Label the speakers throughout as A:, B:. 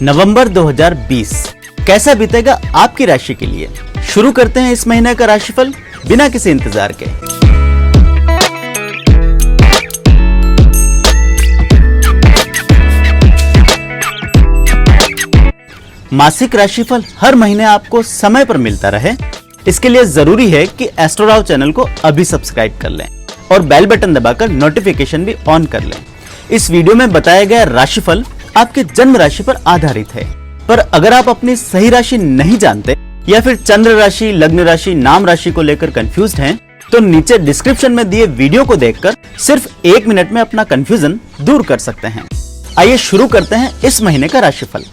A: नवंबर 2020 कैसा बीतेगा आपकी राशि के लिए। शुरू करते हैं इस महीने का राशिफल बिना किसी इंतजार के। मासिक राशिफल हर महीने आपको समय पर मिलता रहे, इसके लिए जरूरी है कि एस्ट्रोराव चैनल को अभी सब्सक्राइब कर लें और बेल बटन दबाकर नोटिफिकेशन भी ऑन कर लें। इस वीडियो में बताया गया राशिफल आपके जन्म राशि पर आधारित है, पर अगर आप अपनी सही राशि नहीं जानते या फिर चंद्र राशि, लग्न राशि, नाम राशि को लेकर कंफ्यूज्ड हैं, तो नीचे डिस्क्रिप्शन में दिए वीडियो को देखकर सिर्फ 1 मिनट में अपना कंफ्यूजन दूर कर सकते हैं। आइए शुरू करते हैं इस महीने का राशिफल।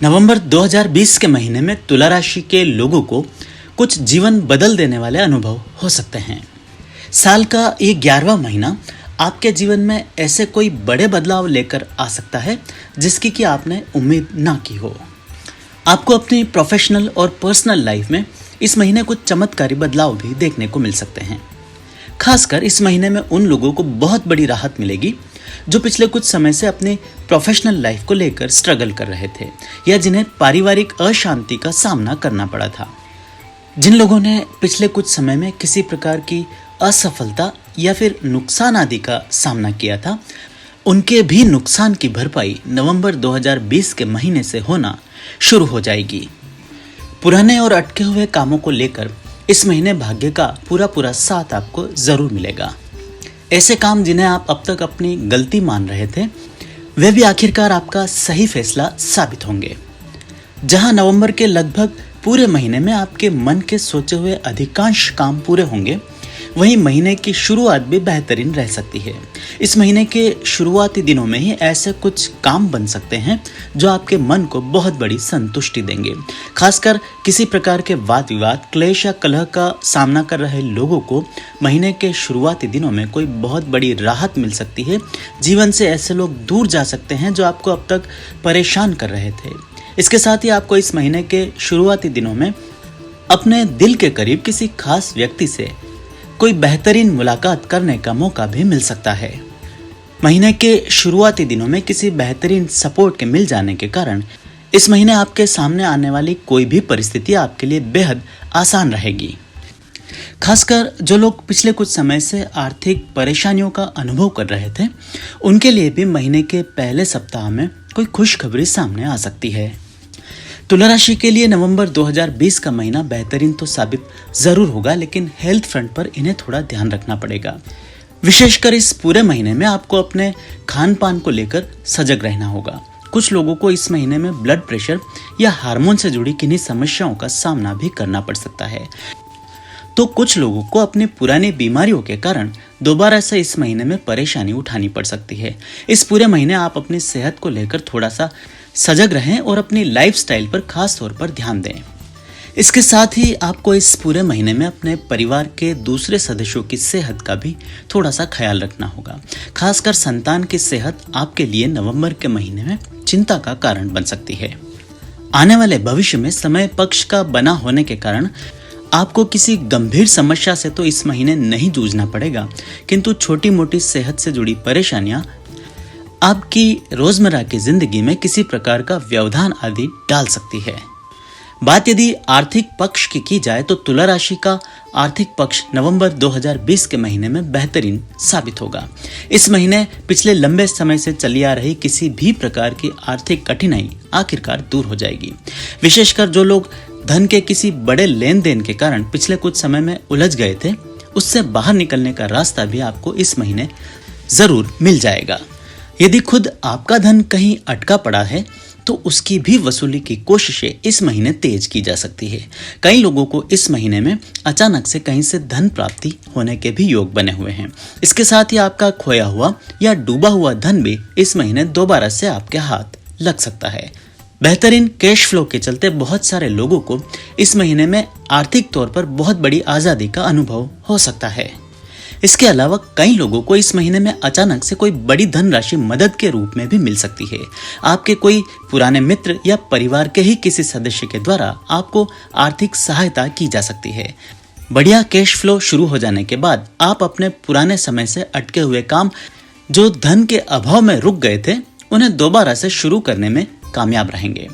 A: नवंबर 2020 के महीने में तुला राशि के लोगों को कुछ जीवन बदल देने वाले अनुभव हो सकते हैं। साल का ये 11वां महीना आपके जीवन में ऐसे कोई बड़े बदलाव लेकर आ सकता है जिसकी कि आपने उम्मीद ना की हो। आपको अपनी प्रोफेशनल और पर्सनल लाइफ में इस महीने कुछ चमत्कारी बदलाव भी देखने को मिल सकते हैं। खासकर इस महीने में उन लोगों को बहुत बड़ी राहत मिलेगी जो पिछले कुछ समय से अपनी प्रोफेशनल लाइफ को लेकर स्ट्रगल कर रहे थे या जिन्हें पारिवारिक अशांति का सामना करना पड़ा था। जिन लोगों ने पिछले कुछ समय में किसी प्रकार की असफलता या फिर नुकसान आदि का सामना किया था, उनके भी नुकसान की भरपाई नवंबर 2020 के महीने से होना शुरू हो जाएगी। पुराने और अटके हुए कामों को लेकर इस महीने भाग्य का पूरा साथ आपको जरूर मिलेगा। ऐसे काम जिन्हें आप अब तक अपनी गलती मान रहे थे, वे भी आखिरकार आपका सही फैसला साबित होंगे। जहां नवंबर के लगभग पूरे महीने में आपके मन के सोचे हुए अधिकांश काम पूरे होंगे, वहीं महीने की शुरुआत भी बेहतरीन रह सकती है। इस महीने के शुरुआती दिनों में ही ऐसे कुछ काम बन सकते हैं जो आपके मन को बहुत बड़ी संतुष्टि देंगे। खासकर किसी प्रकार के वाद विवाद, क्लेश या कलह का सामना कर रहे लोगों को महीने के शुरुआती दिनों में कोई बहुत बड़ी राहत मिल सकती है। जीवन से ऐसे लोग दूर जा सकते हैं जो आपको अब तक परेशान कर रहे थे। इसके साथ ही आपको इस महीने के शुरुआती दिनों में अपने दिल के करीब किसी खास व्यक्ति से कोई बेहतरीन मुलाकात करने का मौका भी मिल सकता है। महीने के शुरुआती दिनों में किसी बेहतरीन सपोर्ट के मिल जाने के कारण इस महीने आपके सामने आने वाली कोई भी परिस्थिति आपके लिए बेहद आसान रहेगी। खासकर जो लोग पिछले कुछ समय से आर्थिक परेशानियों का अनुभव कर रहे थे, उनके लिए भी महीने के पहले सप्ताह में कोई खुशखबरी सामने आ सकती है। तुला राशि के लिए नवंबर 2020 का महीना बेहतरीन तो साबित जरूर होगा, लेकिन हेल्थ फ्रंट पर इन्हें थोड़ा ध्यान रखना पड़ेगा। विशेषकर इस पूरे महीने में आपको अपने खान पान को लेकर सजग रहना होगा। कुछ लोगों को इस महीने में ब्लड प्रेशर या हार्मोन से जुड़ी किन्हीं समस्याओं का सामना भी करना पड़ सकता है, तो कुछ लोगों को अपनी पुरानी बीमारियों के कारण दोबारा से इस महीने में परेशानी उठानी पड़ सकती है। इस पूरे महीने आप अपनी सेहत को लेकर थोड़ा सा सजग रहें और अपनी लाइफस्टाइल पर खास तौर पर ध्यान दें। इसके साथ ही आपको इस पूरे महीने में अपने परिवार के दूसरे सदस्यों की सेहत का भी थोड़ा सा ख्याल रखना होगा। खासकर संतान की सेहत आपके लिए नवंबर के महीने में चिंता का कारण बन सकती है। आने वाले भविष्य में समय पक्ष का बना होने के कारण आपको किसी गंभीर समस्या से तो इस महीने नहीं जूझना पड़ेगा, किंतु छोटी मोटी सेहत से जुड़ी परेशानियां आपकी रोजमर्रा की जिंदगी में किसी प्रकार का व्यवधान आदि डाल सकती है। बात यदि आर्थिक पक्ष की जाए तो तुला राशि का आर्थिक पक्ष नवंबर 2020 के महीने में बेहतरीन साबित होगा। इस महीने पिछले लंबे समय से चली आ रही किसी भी प्रकार की आर्थिक कठिनाई आखिरकार दूर हो जाएगी। विशेषकर जो लोग धन के किसी बड़े लेन देन के कारण पिछले कुछ समय में उलझ गए थे, उससे बाहर निकलने का रास्ता भी आपको इस महीने जरूर मिल जाएगा। यदि खुद आपका धन कहीं अटका पड़ा है तो उसकी भी वसूली की कोशिशें इस महीने तेज की जा सकती है। कई लोगों को इस महीने में अचानक से कहीं से धन प्राप्ति होने के भी योग बने हुए हैं। इसके साथ ही आपका खोया हुआ या डूबा हुआ धन भी इस महीने दोबारा से आपके हाथ लग सकता है। बेहतरीन कैश फ्लो के चलते बहुत सारे लोगों को इस महीने में आर्थिक तौर पर बहुत बड़ी आजादी का अनुभव हो सकता है। इसके अलावा कई लोगों को इस महीने में अचानक से कोई बड़ी धनराशि मदद के रूप में भी मिल सकती है। आपके कोई पुराने मित्र या परिवार के ही किसी सदस्य के द्वारा आपको आर्थिक सहायता की जा सकती है। बढ़िया कैश फ्लो शुरू हो जाने के बाद आप अपने पुराने समय से अटके हुए काम जो धन के अभाव में रुक गए थे, उन्हें दोबारा से शुरू करने में कामयाब रहेंगे।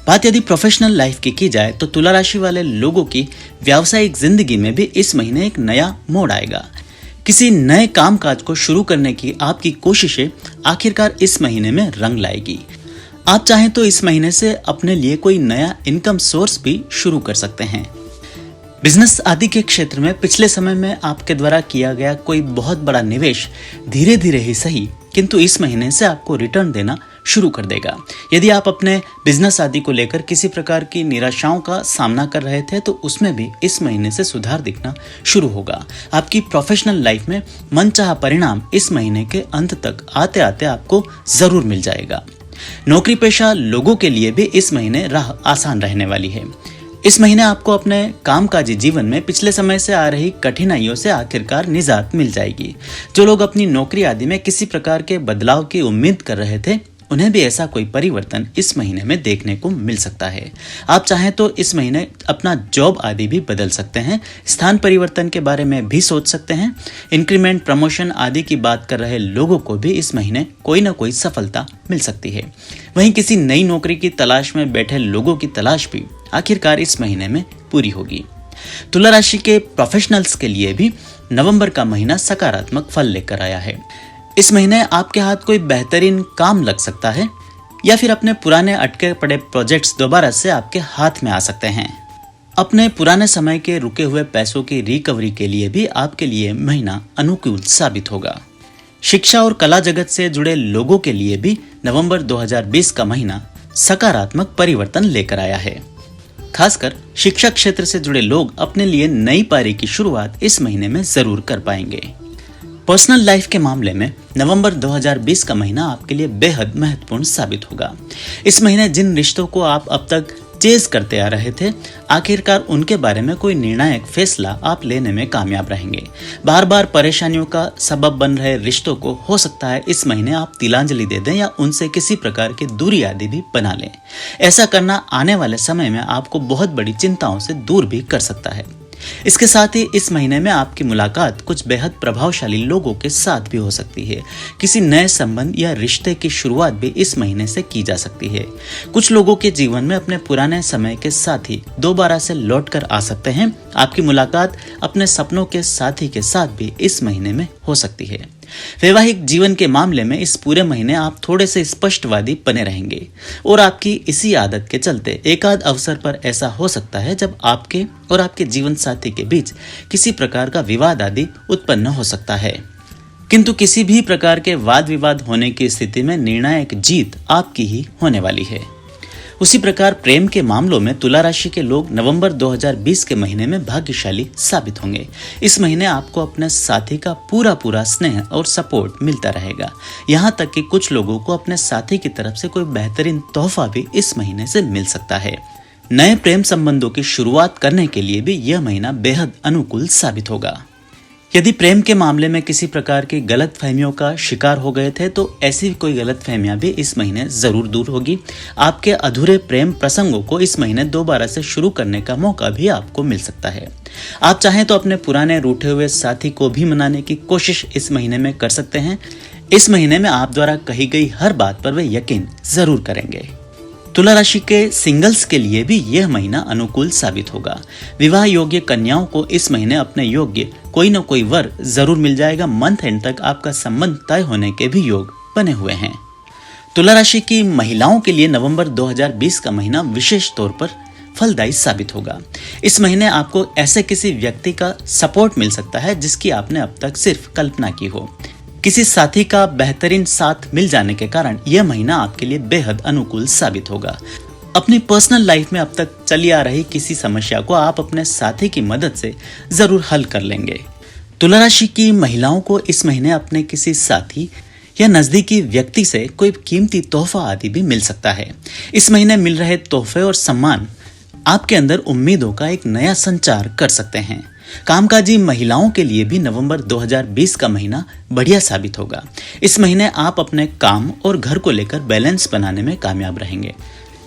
A: बात यदि प्रोफेशनल लाइफ की जाए तो तुला राशि वाले लोगों की व्यावसायिक जिंदगी में भी इस महीने एक नया मोड़ आएगा। किसी नए कामकाज को शुरू करने की आपकी कोशिशें आखिरकार इस महीने में रंग लाएगी। आप चाहें तो इस महीने से अपने लिए कोई नया इनकम सोर्स भी शुरू कर सकते हैं। बिजनेस आदि के क्षेत्र में पिछले समय में आपके द्वारा किया गया कोई बहुत बड़ा निवेश धीरे धीरे ही सही किंतु इस महीने से आपको रिटर्न देना शुरू कर देगा। यदि आप अपने बिजनेस आदि को लेकर किसी प्रकार की निराशाओं का सामना कर रहे थे तो उसमें भी इस महीने से सुधार दिखना शुरू होगा। आपकी प्रोफेशनल लाइफ में मनचाहा परिणाम इस महीने के अंत तक आते आते आपको जरूर मिल जाएगा। नौकरी पेशा लोगों के लिए भी इस महीने राह आसान रहने वाली है। इस महीने आपको अपने कामकाजी जीवन में पिछले समय से आ रही कठिनाइयों से आखिरकार निजात मिल जाएगी। जो लोग अपनी नौकरी आदि में किसी प्रकार के बदलाव की उम्मीद कर रहे थे उन्हें भी ऐसा कोई परिवर्तन इस महीने में देखने को मिल सकता है। आप चाहें तो इस महीने अपना जॉब आदि भी बदल सकते हैं, स्थान परिवर्तन के बारे में भी सोच सकते हैं। इंक्रीमेंट, प्रमोशन आदि की बात कर रहे लोगों को भी इस महीने कोई ना कोई सफलता मिल सकती है। वहीं किसी नई नौकरी की तलाश में बैठे लोगों की तलाश भी आखिरकार इस महीने में पूरी होगी। तुला राशि के प्रोफेशनल्स के लिए भी नवंबर का महीना सकारात्मक फल लेकर आया है। इस महीने आपके हाथ कोई बेहतरीन काम लग सकता है या फिर अपने पुराने अटके पड़े प्रोजेक्ट्स दोबारा से आपके हाथ में आ सकते हैं। अपने पुराने समय के रुके हुए पैसों की रिकवरी के लिए भी आपके लिए महीना अनुकूल साबित होगा। शिक्षा और कला जगत से जुड़े लोगों के लिए भी नवंबर 2020 का महीना सकारात्मक परिवर्तन लेकर आया है। खासकर शिक्षा क्षेत्र से जुड़े लोग अपने लिए नई पारी की शुरुआत इस महीने में जरूर कर पाएंगे। पर्सनल लाइफ के मामले में नवंबर 2020 का महीना आपके लिए बेहद महत्वपूर्ण साबित होगा। इस महीने जिन रिश्तों को आप अब तक चेज करते आ रहे थे, आखिरकार उनके बारे में कोई निर्णायक फैसला आप लेने में कामयाब रहेंगे। बार बार परेशानियों का सबब बन रहे रिश्तों को हो सकता है इस महीने आप तिलांजलि दे दें या उनसे किसी प्रकार की दूरी आदि भी बना लें। ऐसा करना आने वाले समय में आपको बहुत बड़ी चिंताओं से दूर भी कर सकता है। इसके साथ ही इस महीने में आपकी मुलाकात कुछ बेहद प्रभावशाली लोगों के साथ भी हो सकती है। किसी नए संबंध या रिश्ते की शुरुआत भी इस महीने से की जा सकती है। कुछ लोगों के जीवन में अपने पुराने समय के साथी दोबारा से लौट कर आ सकते हैं। आपकी मुलाकात अपने सपनों के साथी के साथ भी इस महीने में हो सकती है। वैवाहिक जीवन के मामले में इस पूरे महीने आप थोड़े से स्पष्टवादी बने रहेंगे और आपकी इसी आदत के चलते एकाध अवसर पर ऐसा हो सकता है जब आपके और आपके जीवन साथी के बीच किसी प्रकार का विवाद आदि उत्पन्न हो सकता है। किंतु किसी भी प्रकार के वाद विवाद होने की स्थिति में निर्णायक जीत आपकी ही होने वाली है। उसी प्रकार प्रेम के मामलों में तुला राशि के लोग नवंबर 2020 के महीने में भाग्यशाली साबित होंगे। इस महीने आपको अपने साथी का पूरा स्नेह और सपोर्ट मिलता रहेगा। यहाँ तक कि कुछ लोगों को अपने साथी की तरफ से कोई बेहतरीन तोहफा भी इस महीने से मिल सकता है। नए प्रेम संबंधों की शुरुआत करने के लिए भी यह महीना बेहद अनुकूल साबित होगा। यदि प्रेम के मामले में किसी प्रकार की गलत फहमियों का शिकार हो गए थे तो ऐसी कोई गलत फहमियां भी इस महीने जरूर दूर होगी। आपके अधूरे प्रेम प्रसंगों को इस महीने दोबारा से शुरू करने का मौका भी आपको मिल सकता है। आप चाहें तो अपने पुराने रूठे हुए साथी को भी मनाने की कोशिश इस महीने में कर सकते हैं। इस महीने में आप द्वारा कही गई हर बात पर वे यकीन जरूर करेंगे। तुला राशि के सिंगल्स के लिए भी यह महीना अनुकूल साबित होगा। विवाह योग्य कन्याओं को इस महीने अपने योग्य कोई न कोई वर जरूर मिल जाएगा। मंथ एंड तक आपका संबंध तय होने के भी योग बने हुए हैं। तुला राशि की महिलाओं के लिए नवंबर 2020 का महीना विशेष तौर पर फलदायी साबित होगा। इस महीने आपको ऐसे किसी व्यक्ति का सपोर्ट मिल सकता है जिसकी आपने अब तक सिर्फ कल्पना की हो। किसी साथी का बेहतरीन साथ मिल जाने के कारण यह महीना आपके लिए बेहद अनुकूल साबित होगा। अपनी पर्सनल लाइफ में अब तक चली आ रही किसी समस्या को आप अपने साथी की मदद से जरूर हल कर लेंगे। तुला राशि की महिलाओं को इस महीने अपने किसी साथी या नजदीकी व्यक्ति से कोई कीमती तोहफा आदि भी मिल सकता है। इस महीने मिल रहे तोहफे और सम्मान आपके अंदर उम्मीदों का एक नया संचार कर सकते हैं। कामकाजी महिलाओं के लिए भी नवंबर 2020 का महीना बढ़िया साबित होगा। इस महीने आप अपने काम और घर को लेकर बैलेंस बनाने में कामयाब रहेंगे।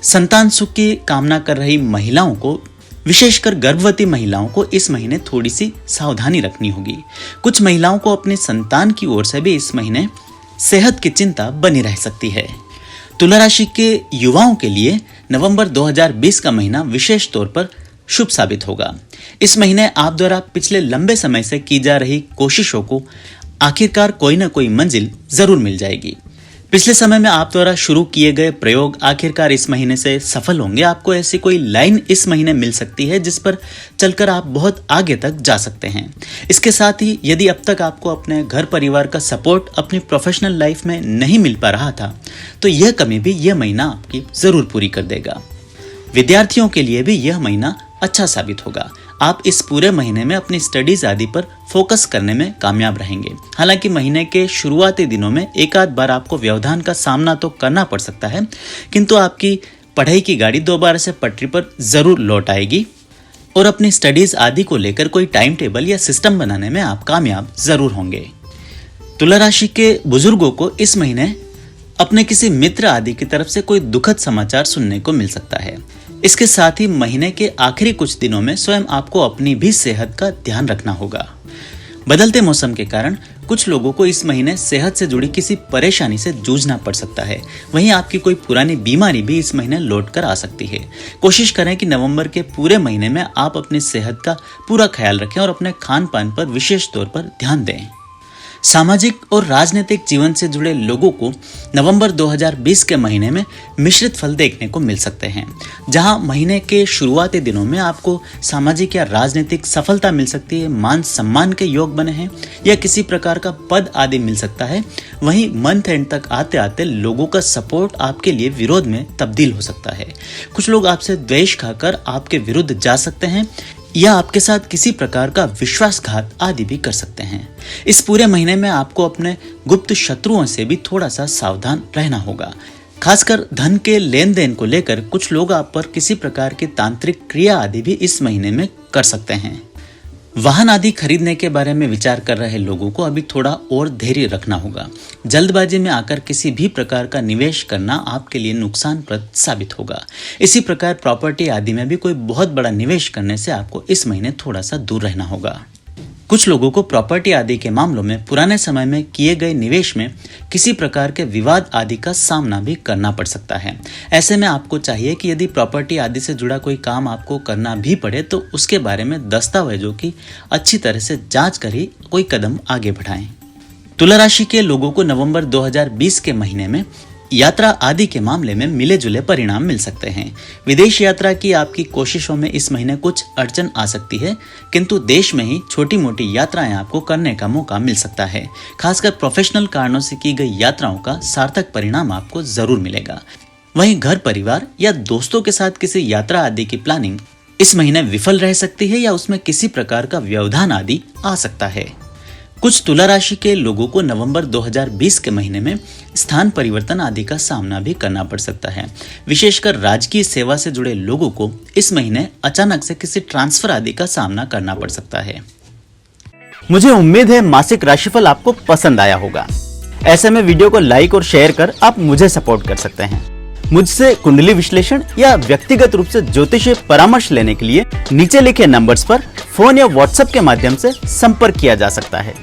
A: संतान सुख की कामना कर रही महिलाओं को, विशेषकर गर्भवती महिलाओं को इस महीने थोड़ी सी सावधानी रखनी होगी। कुछ महिलाओं को अपने संतान की ओर से भी इस महीने सेहत की चिंता बनी रह सकती है। तुला राशि के युवाओं के लिए नवंबर 2020 का महीना विशेष तौर पर शुभ साबित होगा। इस महीने आप द्वारा पिछले लंबे समय से की जा रही कोशिशों को आखिरकार कोई न कोई मंजिल जरूर मिल जाएगी। पिछले समय में आप द्वारा शुरू किए गए प्रयोग आखिरकार इस महीने से सफल होंगे। आपको ऐसी कोई लाइन इस महीने मिल सकती है जिस पर चलकर आप बहुत आगे तक जा सकते हैं। इसके साथ ही यदि अब तक आपको अपने घर परिवार का सपोर्ट अपनी प्रोफेशनल लाइफ में नहीं मिल पा रहा था, तो यह कमी भी यह महीना आपकी जरूर पूरी कर देगा। विद्यार्थियों के लिए भी यह महीना अच्छा साबित होगा। आप इस पूरे महीने में अपनी स्टडीज आदि पर फोकस करने में कामयाब रहेंगे। हालांकि महीने के शुरुआती दिनों में एक आध बार आपको व्यवधान का सामना तो करना पड़ सकता है, किंतु आपकी पढ़ाई की गाड़ी दोबारा से पटरी पर जरूर लौट आएगी और अपनी स्टडीज आदि को लेकर कोई टाइम टेबल या सिस्टम बनाने में आप कामयाब जरूर होंगे। तुला राशि के बुजुर्गों को इस महीने अपने किसी मित्र आदि की तरफ से कोई दुखद समाचार सुनने को मिल सकता है। इसके साथ ही महीने के आखिरी कुछ दिनों में स्वयं आपको अपनी भी सेहत का ध्यान रखना होगा। बदलते मौसम के कारण कुछ लोगों को इस महीने सेहत से जुड़ी किसी परेशानी से जूझना पड़ सकता है। वहीं आपकी कोई पुरानी बीमारी भी इस महीने लौट कर आ सकती है। कोशिश करें कि नवंबर के पूरे महीने में आप अपनी सेहत का पूरा ख्याल रखें और अपने खान पान पर विशेष तौर पर ध्यान दें। सामाजिक और राजनीतिक जीवन से जुड़े लोगों को नवंबर 2020 के महीने में मिश्रित फल देखने को मिल सकते हैं। जहां महीने के शुरुआती दिनों में आपको सामाजिक या राजनीतिक सफलता मिल सकती है, मान सम्मान के योग बने हैं या किसी प्रकार का पद आदि मिल सकता है, वहीं मंथ एंड तक आते आते लोगों का सपोर्ट आपके लिए विरोध में तब्दील हो सकता है। कुछ लोग आपसे द्वेष खाकर आपके विरुद्ध जा सकते हैं या आपके साथ किसी प्रकार का विश्वासघात आदि भी कर सकते हैं। इस पूरे महीने में आपको अपने गुप्त शत्रुओं से भी थोड़ा सा सावधान रहना होगा। खासकर धन के लेन देन को लेकर कुछ लोग आप पर किसी प्रकार की तांत्रिक क्रिया आदि भी इस महीने में कर सकते हैं। वाहन आदि खरीदने के बारे में विचार कर रहे लोगों को अभी थोड़ा और धैर्य रखना होगा। जल्दबाजी में आकर किसी भी प्रकार का निवेश करना आपके लिए नुकसानप्रद साबित होगा। इसी प्रकार प्रॉपर्टी आदि में भी कोई बहुत बड़ा निवेश करने से आपको इस महीने थोड़ा सा दूर रहना होगा। कुछ लोगों को प्रॉपर्टी आदि के मामलों में पुराने समय में किए गए निवेश में किसी प्रकार के विवाद आदि का सामना भी करना पड़ सकता है। ऐसे में आपको चाहिए कि यदि प्रॉपर्टी आदि से जुड़ा कोई काम आपको करना भी पड़े तो उसके बारे में दस्तावेजों की अच्छी तरह से जांच कर ही कोई कदम आगे बढ़ाएं। तुला राशि के लोगों को नवंबर 2020 के महीने में यात्रा आदि के मामले में मिले जुले परिणाम मिल सकते हैं। विदेश यात्रा की आपकी कोशिशों में इस महीने कुछ अड़चन आ सकती है, किंतु देश में ही छोटी मोटी यात्राएं आपको करने का मौका मिल सकता है। खासकर प्रोफेशनल कारणों से की गई यात्राओं का सार्थक परिणाम आपको जरूर मिलेगा। वहीं घर परिवार या दोस्तों के साथ किसी यात्रा आदि की प्लानिंग इस महीने विफल रह सकती है या उसमें किसी प्रकार का व्यवधान आदि आ सकता है। कुछ तुला राशि के लोगों को नवंबर 2020 के महीने में स्थान परिवर्तन आदि का सामना भी करना पड़ सकता है। विशेषकर राजकीय सेवा से जुड़े लोगों को इस महीने अचानक से किसी ट्रांसफर आदि का सामना करना पड़ सकता है।
B: मुझे उम्मीद है मासिक राशिफल आपको पसंद आया होगा। ऐसे में वीडियो को लाइक और शेयर कर आप मुझे सपोर्ट कर सकते हैं। मुझसे कुंडली विश्लेषण या व्यक्तिगत रूप से ज्योतिषीय परामर्श लेने के लिए नीचे लिखे नंबर्स पर फोन या व्हाट्सएप के माध्यम से संपर्क किया जा सकता है।